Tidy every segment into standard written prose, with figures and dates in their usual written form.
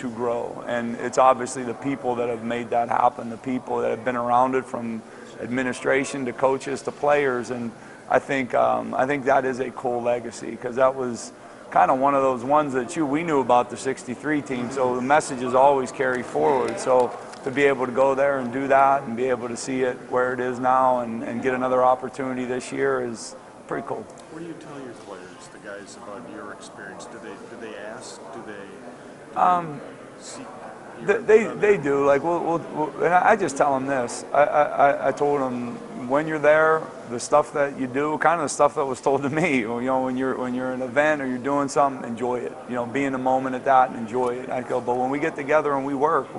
to grow. And it's obviously the people that have made that happen, the people that have been around it, from administration to coaches to players. And I think that is a cool legacy, because that was kind of one of those ones that we knew about the '63 team, so the messages always carry forward. So to be able to go there and do that and be able to see it where it is now and get another opportunity this year is pretty cool. What do you tell your players, the guys, about your experience? Do they ask? Do they seek? They do. Like and I just tell them this. I told them, when you're there, the stuff that you do, kind of the stuff that was told to me. You know, when you're in an event or you're doing something, enjoy it. You know, be in the moment at that and enjoy it. I go, but when we get together and we work.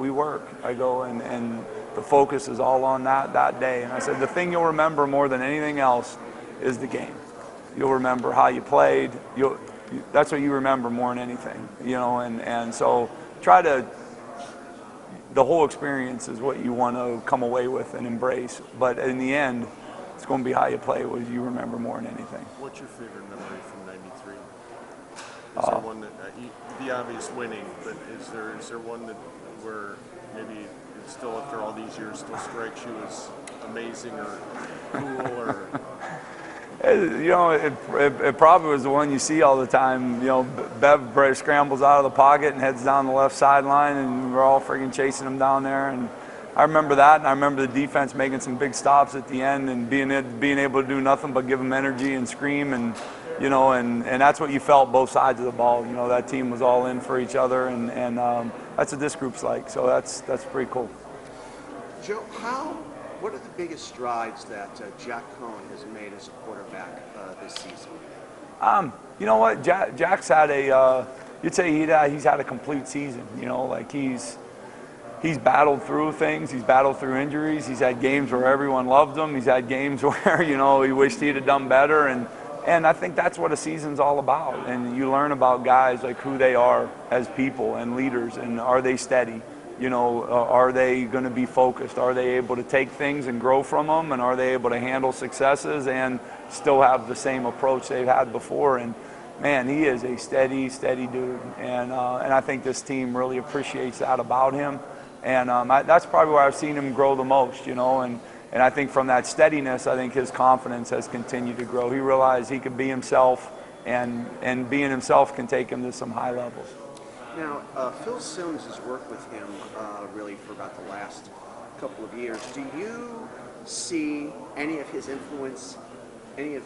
I go, and the focus is all on that day. And I said, the thing you'll remember more than anything else is the game. You'll remember how you played. That's what you remember more than anything. You know, and so try to. The whole experience is what you want to come away with and embrace. But in the end, it's going to be how you play, what you remember more than anything. What's your favorite memory from '93? Is there one that, the obvious winning, but is there one that where maybe it still, after all these years, still strikes you as amazing or cool or? You know, it probably was the one you see all the time. You know, Bev scrambles out of the pocket and heads down the left sideline, and we're all freaking chasing him down there. And I remember that, and I remember the defense making some big stops at the end and being able to do nothing but give them energy and scream, and you know, and that's what you felt both sides of the ball. You know, that team was all in for each other, and that's what this group's like. So that's pretty cool. Joe, what are the biggest strides that Jack Coan has made as a quarterback this season? You know what, Jack's had you'd say he's had a complete season. You know, like he's battled through things. He's battled through injuries. He's had games where everyone loved him. He's had games where, you know, he wished he'd have done better. And I think that's what a season's all about. And you learn about guys, like who they are as people and leaders, and are they steady? You know, are they going to be focused? Are they able to take things and grow from them? And are they able to handle successes and still have the same approach they've had before? And man, he is a steady dude. And I think this team really appreciates that about him. And that's probably where I've seen him grow the most, you know. And I think from that steadiness, I think his confidence has continued to grow. He realized he could be himself, and being himself can take him to some high levels. Now, Phil Simms has worked with him really for about the last couple of years. Do you see any of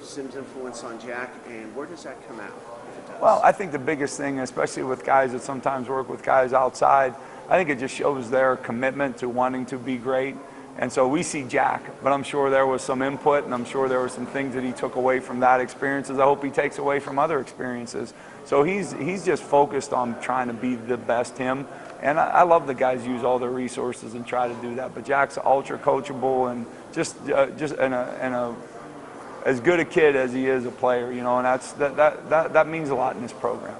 Simms' influence on Jack, and where does that come out, if it does? Well, I think the biggest thing, especially with guys that sometimes work with guys outside, I think it just shows their commitment to wanting to be great. And so we see Jack, but I'm sure there was some input, and I'm sure there were some things that he took away from that experience, as I hope he takes away from other experiences. So he's just focused on trying to be the best him. And I love the guys use all their resources and try to do that. But Jack's ultra coachable and just as good a kid as he is a player, you know, and that means a lot in this program.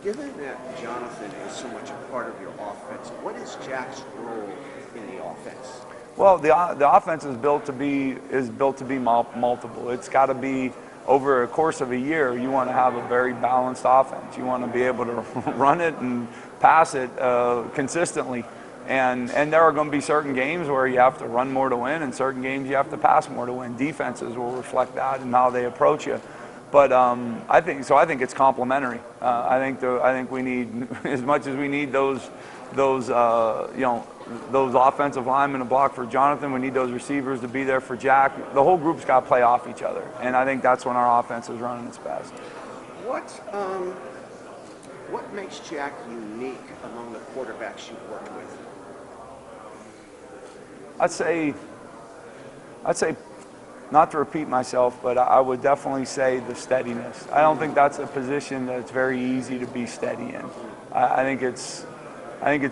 Given that Jonathan is so much a part of your offense, what is Jack's role in the offense? Well, the offense is built to be multiple. It's got to be, over a course of a year, you want to have a very balanced offense. You want to be able to run it and pass it consistently. And there are going to be certain games where you have to run more to win, and certain games you have to pass more to win. Defenses will reflect that and how they approach you. But I think it's complementary. I think we need, as much as we need those offensive linemen to block for Jonathan, we need those receivers to be there for Jack. The whole group's got to play off each other, and I think that's when our offense is running its best. What makes Jack unique among the quarterbacks you've worked with? I'd say, not to repeat myself, but I would definitely say the steadiness. I don't think that's a position that's very easy to be steady in. I think it's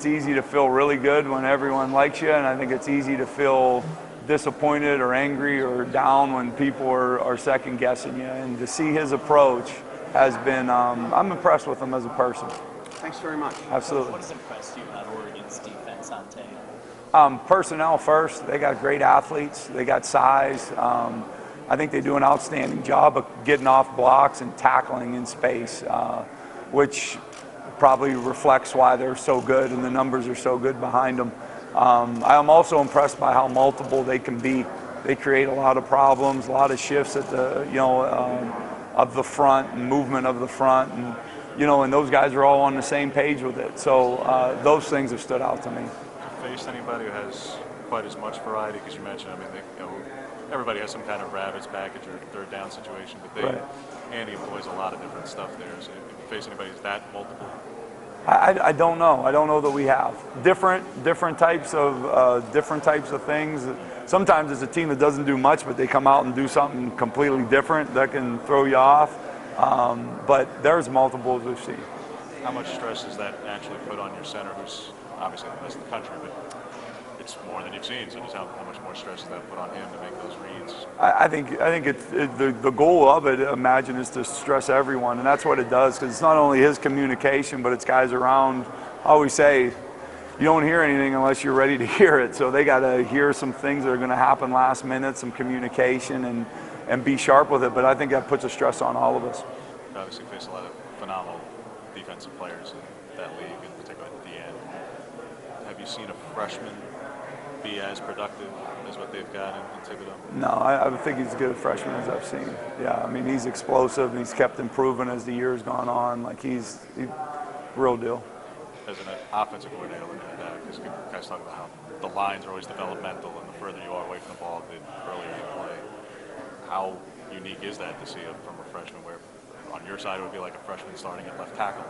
easy to feel really good when everyone likes you, and I think it's easy to feel disappointed or angry or down when people are second guessing you. And to see his approach has been, I'm impressed with him as a person. Thanks very much. Absolutely. What has impressed you about Oregon's defense on tape? Personnel first. They got great athletes. They got size. I think they do an outstanding job of getting off blocks and tackling in space, which probably reflects why they're so good and the numbers are so good behind them. I'm also impressed by how multiple they can be. They create a lot of problems, a lot of shifts at the of the front and movement of the front, and and those guys are all on the same page with it. So those things have stood out to me. Faced anybody who has quite as much variety, because you mentioned, I mean, everybody has some kind of rabbits package or third down situation, but Andy employs a lot of different stuff there. So if you face anybody who's that multiple, I don't know. I don't know that we have different types of things. Sometimes it's a team that doesn't do much, but they come out and do something completely different that can throw you off. But there's multiples we've seen. how much stress does that actually put on your center, who's obviously the best in the country, but it's more than you've seen, so just how much more stress does that put on him to make those reads? I think the goal of it, imagine, is to stress everyone, and that's what it does, because it's not only his communication, but it's guys around. I always say, you don't hear anything unless you're ready to hear it, so they got to hear some things that are going to happen last minute, some communication, and be sharp with it, but I think that puts a stress on all of us. You obviously face a lot of phenomenal defensive players in that league, in particular at the end. Have you seen a freshman be as productive as what they've got in Thibodeau? No, I think he's as good a freshman as I've seen. Yeah, I mean, he's explosive, and he's kept improving as the year's gone on. Like, he's real deal. As an offensive coordinator looking at that, because guys talk about how the lines are always developmental, and the further you are away from the ball, the earlier you play. How unique is that to see it from a freshman, where on your side it would be like a freshman starting at left tackle?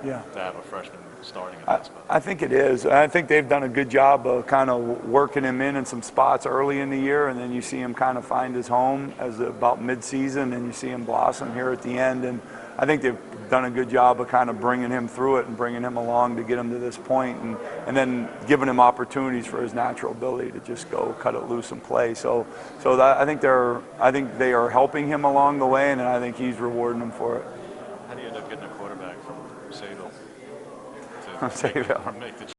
Yeah. To have a freshman starting at that spot. I think it is. I think they've done a good job of kind of working him in some spots early in the year, and then you see him kind of find his home as about mid-season, and you see him blossom here at the end. And I think they've done a good job of kind of bringing him through it and bringing him along to get him to this point, and then giving him opportunities for his natural ability to just go cut it loose and play. So that, I think they are helping him along the way, and I think he's rewarding them for it. How do you end up getting a quarterback from Sayville to Sayville. make the